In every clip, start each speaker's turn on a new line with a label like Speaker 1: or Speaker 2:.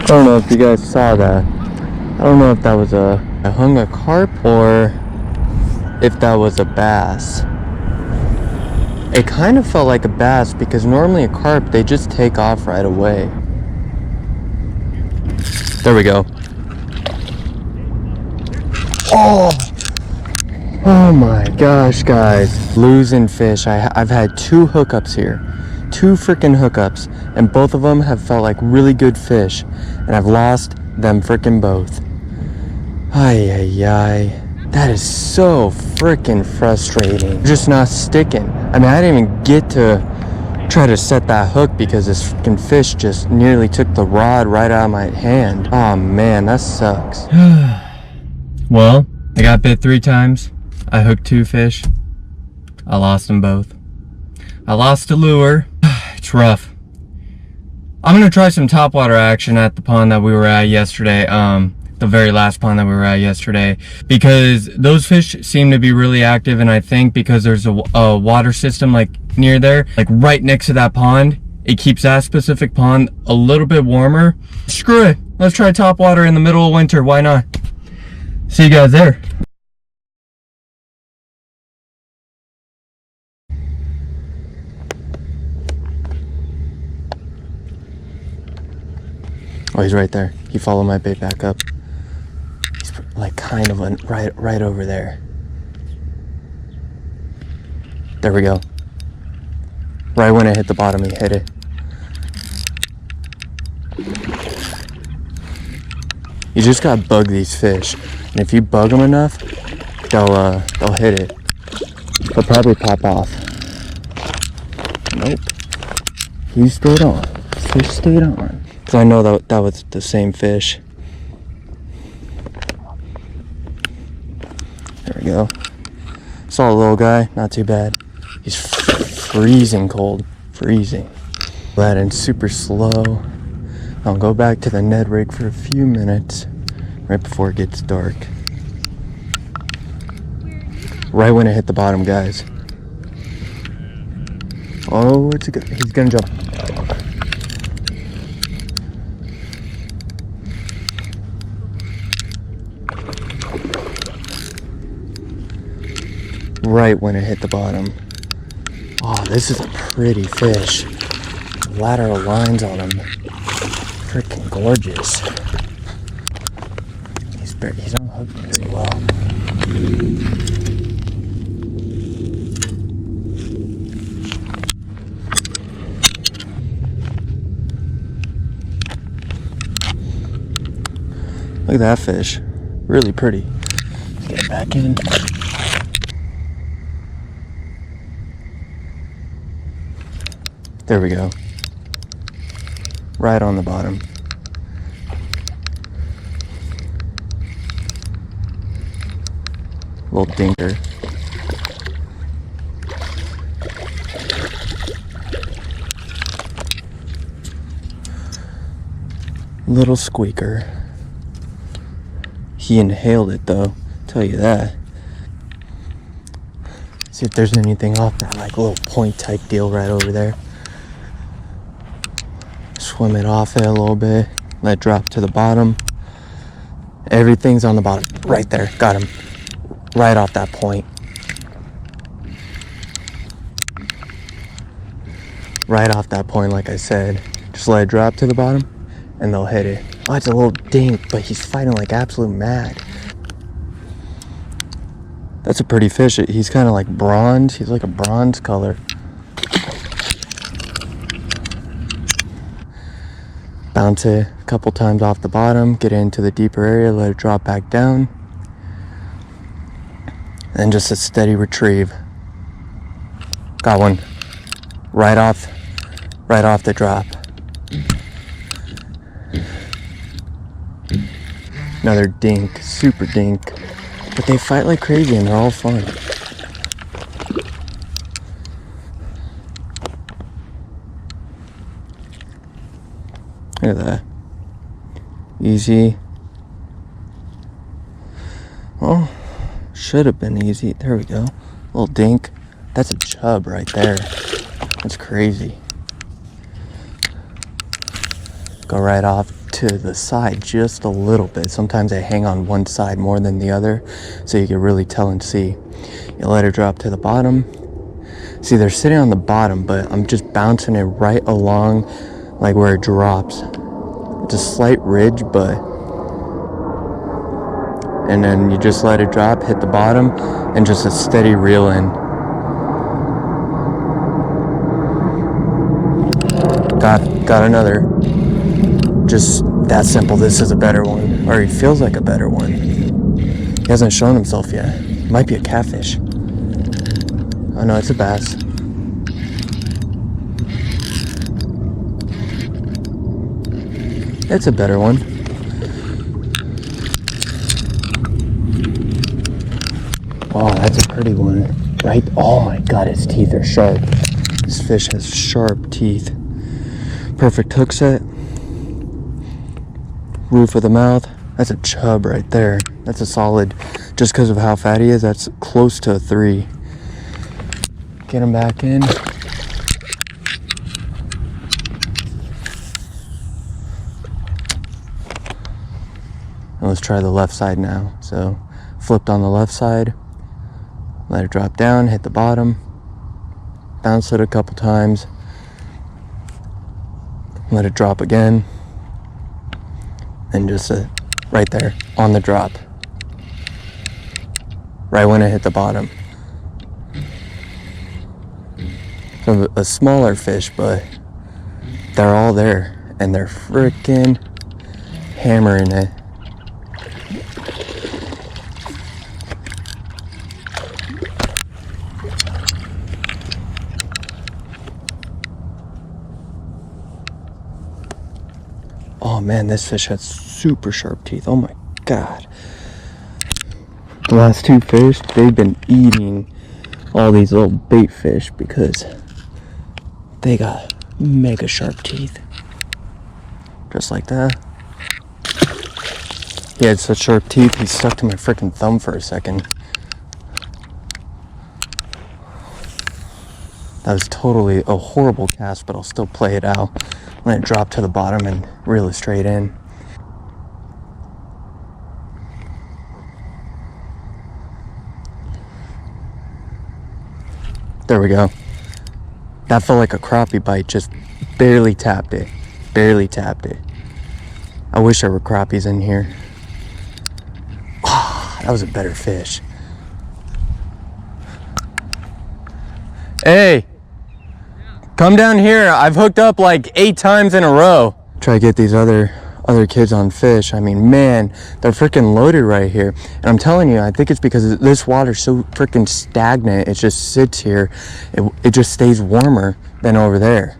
Speaker 1: don't know if you guys saw that. I don't know if that was I hung a carp or if that was a bass. It kind of felt like a bass because normally a carp, they just take off right away. There we go. Oh my gosh, guys. Losing fish. I've had 2 hookups here. 2 freaking hookups. And both of them have felt like really good fish. And I've lost them freaking both. Ay, ay, ay. That is so freaking frustrating. Just not sticking. I mean, I didn't even get to try to set that hook because this freaking fish just nearly took the rod right out of my hand. Oh man, that sucks. Well, I got bit 3 times. I hooked 2 fish. I lost them both. I lost a lure. It's rough. I'm gonna try some topwater action at the pond that we were at yesterday. The very last pond that we were at yesterday, because those fish seem to be really active, and I think because there's a water system like near there, like right next to that pond, it keeps that specific pond a little bit warmer. Screw it, let's try topwater in the middle of winter. Why not? See you guys there. Oh, he's right there. He followed my bait back up. He's like kind of right over there. There we go. Right when it hit the bottom, he hit it. You just gotta bug these fish, and if you bug them enough, they'll hit it. They'll probably pop off. Nope. He stayed on. Fish stayed on. Cause I know that was the same fish. There we go. Saw a little guy, not too bad. He's freezing cold, freezing. That in super slow. I'll go back to the Ned rig for a few minutes, right before it gets dark. Right when it hit the bottom, guys. Oh, he's gonna jump. Right when it hit the bottom. Oh, this is a pretty fish. Lateral lines on him. Freaking gorgeous. He's unhooked very well. Look at that fish. Really pretty. Let's get it back in. There we go. Right on the bottom. Little dinker. Little squeaker. He inhaled it though, tell you that. See if there's anything off that like little point type deal right over there. Swim it off it a little bit, let it drop to the bottom. Everything's on the bottom, right there, got him. Right off that point. Right off that point, like I said. Just let it drop to the bottom and they'll hit it. Oh, it's a little dink, but he's fighting like absolute mad. That's a pretty fish. He's kind of like bronze. He's like a bronze color. Bounce it a couple times off the bottom, get it into the deeper area, let it drop back down. And just a steady retrieve. Got one. Right off the drop. Another dink, super dink. But they fight like crazy and they're all fun. Look at that. Easy. Well, should have been easy. There we go. Little dink. That's a chub right there. That's crazy. go right off to the side just a little bit. Sometimes they hang on one side more than the other, so you can really tell and see. You let her drop to the bottom. See, they're sitting on the bottom, but I'm just bouncing it right along like where it drops. It's a slight ridge, but... And then you just let it drop, hit the bottom, and just a steady reel in. Got another. Just that simple. This is a better one. Or he feels like a better one. He hasn't shown himself yet. Might be a catfish. Oh no, it's a bass. It's a better one. Oh, that's a pretty one. Right? Oh my god, its teeth are sharp. This fish has sharp teeth. Perfect hook set. Roof of the mouth. That's a chub right there. That's a solid, just because of how fat he is, that's close to a 3. Get him back in. And let's try the left side now. So, flipped on the left side. Let it drop down, hit the bottom. Bounce it a couple times. Let it drop again. And just right there on the drop. Right when it hit the bottom. So a smaller fish, but they're all there. And they're freaking hammering it. Oh man, this fish has super sharp teeth. Oh my god. The last 2 fish, they've been eating all these little bait fish because they got mega sharp teeth. Just like that. He had such sharp teeth, he stuck to my freaking thumb for a second. That was totally a horrible cast, but I'll still play it out. Let it drop to the bottom and reel it straight in. There we go. That felt like a crappie bite, just barely tapped it. Barely tapped it. I wish there were crappies in here. Oh, that was a better fish. Hey! Come down here. I've hooked up like 8 times in a row. Try to get these other kids on fish. I mean, man, they're freaking loaded right here. And I'm telling you, I think it's because this water's so freaking stagnant. It just sits here. It just stays warmer than over there.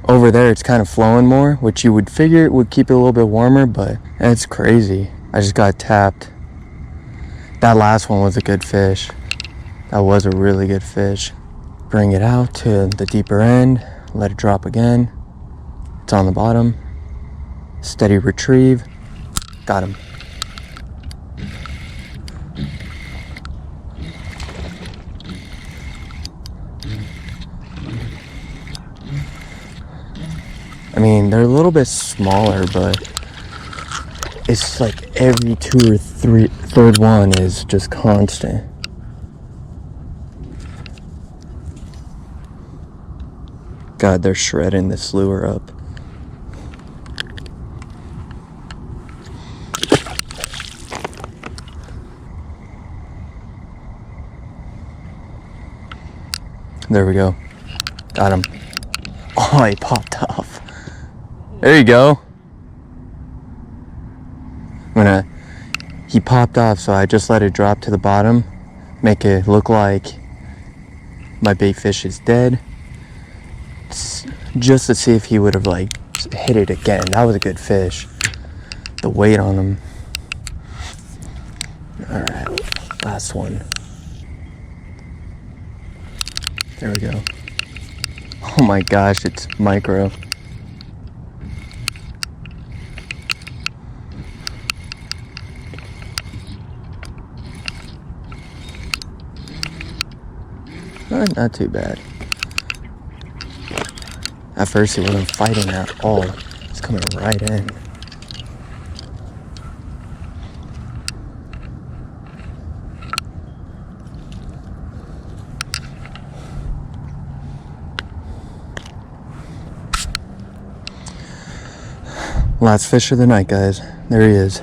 Speaker 1: Over there, it's kind of flowing more, which you would figure it would keep it a little bit warmer, but it's crazy. I just got tapped. That last one was a good fish. That was a really good fish. Bring it out to the deeper end, let it drop again. It's on the bottom. Steady retrieve. Got him. I mean, they're a little bit smaller, but it's like every 2 or 3rd one is just constant. God, they're shredding this lure up. There we go. Got him. Oh, he popped off. There you go. He popped off, so I just let it drop to the bottom. Make it look like my bait fish is dead. Just to see if he would have like hit it again. That was a good fish. The weight on him. All right, last one. There we go. Oh my gosh, it's micro. Not too bad. At first he wasn't fighting at all. It's coming right in. Last fish of the night, guys. There he is.